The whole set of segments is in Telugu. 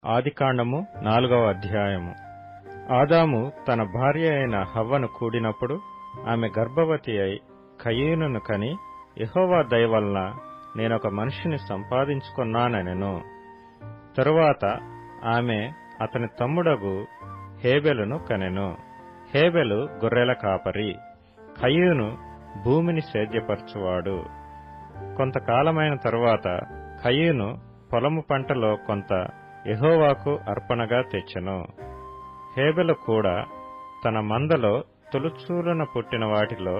ఆదికాండము 4వ అధ్యాయము. ఆదాము తన భార్య అయిన హవ్వను కూడినప్పుడు ఆమె గర్భవతి అయి కయీనును కని, యెహోవా దయ వలన నేనొక మనిషిని సంపాదించుకున్నానెను. తరువాత ఆమె అతని తమ్ముడగు హేబెలును కనెను. హేబెలు గొర్రెల కాపరి, కయీను భూమిని సేద్యపరచువాడు. కొంతకాలమైన తరువాత కయీను పొలము పంటలో కొంత యెహోవాకు అర్పణగా తెచ్చెను. హేబెలు కూడా తన మందలో తొలుచూలున పుట్టిన వాటిలో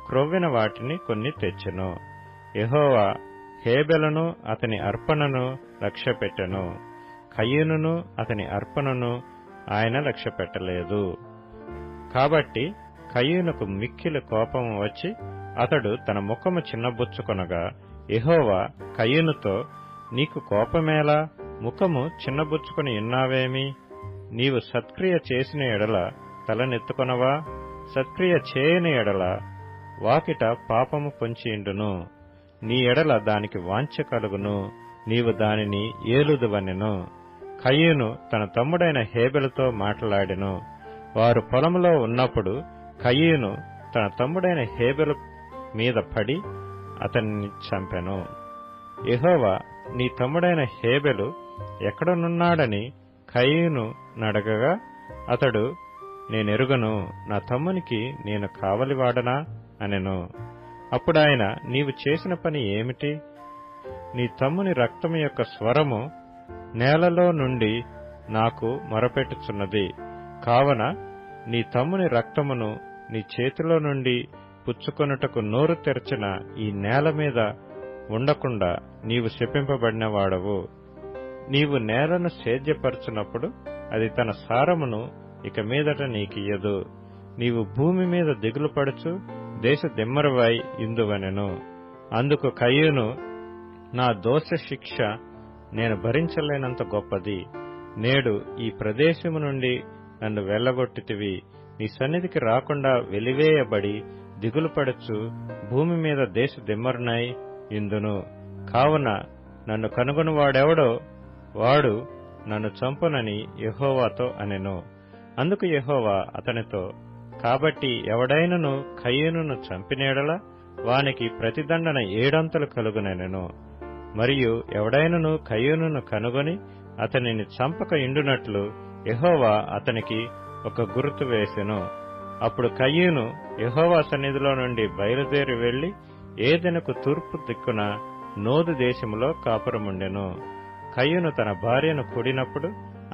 క్రొవ్విన వాటిని కొన్ని తెచ్చెను. యెహోవా హేబెలును అతని అర్పణను లక్ష్యపెట్టెను, కయీనును అతని అర్పణను ఆయన లక్ష్యపెట్టలేదు. కాబట్టి కయీనుకు మిక్కిలి కోపము వచ్చి అతడు తన ముఖము చిన్నబుచ్చుకొనగా, యెహోవా కయీనుతో, నీకు కోపమేలా? ముఖము చిన్నబుచ్చుకొని ఉన్నావేమి? నీవు సత్క్రియ చేసిన ఎడల తలనెత్తుకొనవా? సత్క్రియ చేయని ఎడల వాకిట పాపము పొంచియుండును. నీ ఎడల దానికి వాంఛ కలుగును, నీవు దానిని ఏలుదువనెను. కయీను తన తమ్ముడైన హేబెలుతో మాట్లాడెను. వారు పొలములో ఉన్నప్పుడు కయీను తన తమ్ముడైన హేబెలు మీద పడి అతన్ని చంపెను. యెహోవా, నీ తమ్ముడైన హేబెలు ఎక్కడనున్నాడని కయీను నడగగా, అతడు, నేనెరుగను, నా తమ్మునికి నేను కావలివాడనా అనెను. అప్పుడాయన, నీవు చేసిన పని ఏమిటి? నీ తమ్ముని రక్తము యొక్క స్వరము నేలలో నుండి నాకు మొరపెట్టుచున్నది. కావున నీ తమ్ముని రక్తమును నీ చేతిలో నుండి పుచ్చుకొనుటకు నోరు తెరచిన ఈ నేల మీద ఉండకుండా నీవు శపింపబడిన వాడవు. నీవు నేలను సేద్యపరచునప్పుడు అది తన సారమును ఇక మీదట నీకియ్యదు. నీవు భూమి మీద దిగులు పడుచు దేశ దిమ్మరవై ఇందువనెను. అందుకు కయీను, నా దోష శిక్ష నేను భరించలేనంత గొప్పది. నేడు ఈ ప్రదేశము నుండి నన్ను వెళ్లగొట్టితివి. నీ సన్నిధికి రాకుండా వెలివేయబడి దిగులు పడుచు భూమి మీద దేశ దిమ్మరునై ఇందును. కావున నన్ను కనుగొనువాడెవడో వాడు నన్ను చంపునని యెహోవాతో అనెను. అందుకు యెహోవా అతనితో, కాబట్టి ఎవడైనను కయీనును చంపినేడల వానికి ప్రతిదండన 7 అంతలు కలుగునెను. మరియు ఎవడైనను కయీనును కనుగొని అతనిని చంపక ఇండునట్లు యెహోవా అతనికి ఒక గుర్తు వేసెను. అప్పుడు కయీను యెహోవా సన్నిధిలో నుండి బయలుదేరి వెళ్లి ఏదెనుకు తూర్పు దిక్కున నోదు దేశములో కాపురముండెను. కయీను తన భార్యను కూడినప్పుడు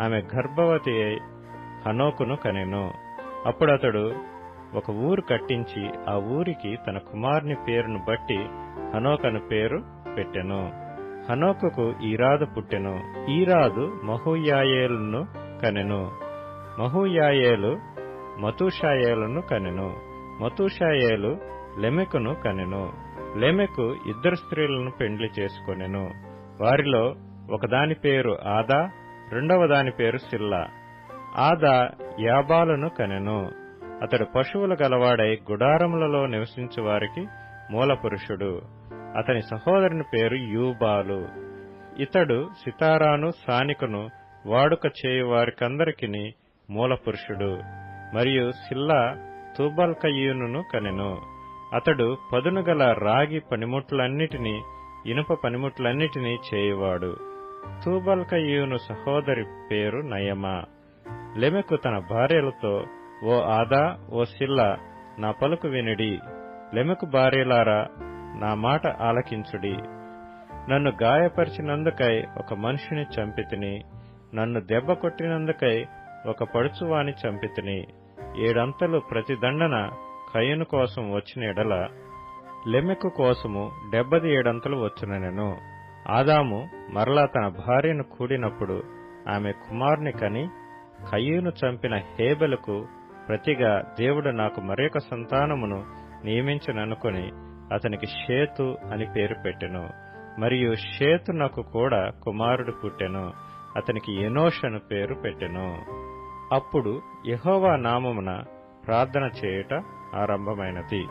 ఆమె గర్భవతి అయి హనోకును కనెను. అప్పుడు అతడు ఒక ఊరు కట్టించి ఆ ఊరికి తన కుమారుని పేరును బట్టి హనోక్ అను పేరు పెట్టెను. హనోకుకు ఈరాదు పుట్టెను. ఈరాదు మహూయాయేలును కనెను. మహూయాయేలు మతూషాయేలును కనెను. మతూషాయేలు లెమెకును కనెను. లెమెకు 2 స్త్రీలను పెండ్లి చేసుకొనెను. వారిలో ఒకదాని పేరు ఆదా, రెండవ దాని పేరు సిల్లా. ఆదా యాబాలును కనెను. అతడు పశువులు గలవాడై గుడారములలో నివసించు వారికి మూలపురుషుడు. అతని సహోదరుని పేరు యూబాలు. ఇతడు సితారాను సానికను వాడుక చేయు వారికందరికిని మూలపురుషుడు. మరియు సిల్లా తూబల్కయీనును కనెను. అతడు పదునుగల రాగి పనిముట్లన్నిటినీ ఇనుప పనిముట్లన్నిటినీ చేయువాడు. తూబల్కయీను సహోదరి పేరు నయమా. లెమెకు తన భార్యలతో, ఓ ఆదా, ఓ సిల్లా, నా పలుకు వినుడి. లెమెకు భార్యలారా, నా మాట ఆలకించుడి. నన్ను గాయపరిచినందుకై ఒక మనిషిని చంపితిని. నన్ను దెబ్బ కొట్టినందుకై ఒక పడుచువాని చంపితిని. 7 అంతలు ప్రతిదండన కయీను కోసం వచ్చిన ఎడల లెమెకు కోసము 77 అంతలు వచ్చునెను. ఆదాము మరలా తన భార్యను కూడినప్పుడు ఆమె కుమారుని కని, కయీను చంపిన హేబెలుకు ప్రతిగా దేవుడు నాకు మరొక సంతానమును నియమించననుకొని అతనికి షేతు అని పేరు పెట్టెను. మరియు షేతునకు కూడా కుమారుడు పుట్టెను. అతనికి ఎనోష్ అను పేరు పెట్టెను. అప్పుడు యెహోవా నామమున ప్రార్థన చేయుట ఆరంభమైనది.